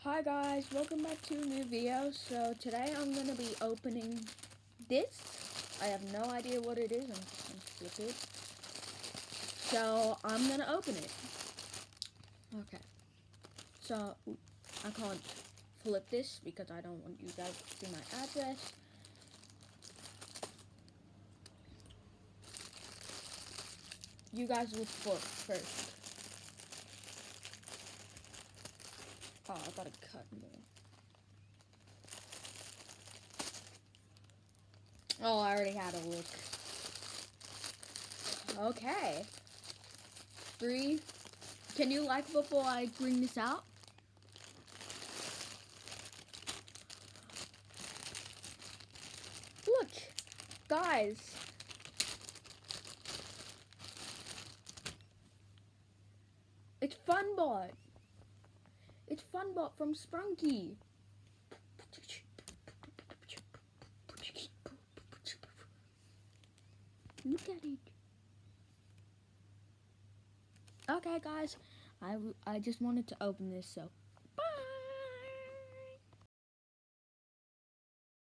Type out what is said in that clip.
Hi guys, welcome back to a new video. So today I'm going to be opening this. I have no idea what it is. I'm stupid. So I'm going to open it. Okay. So I can't flip this because I don't want you guys to see my address. You guys look for it first. Oh, I gotta cut more. Oh, I already had a look. Okay. 3. Can you like before I bring this out? Look, guys. It's funbot. It's funbot from Sprunki. Look at it. Okay, guys. I just wanted to open this, so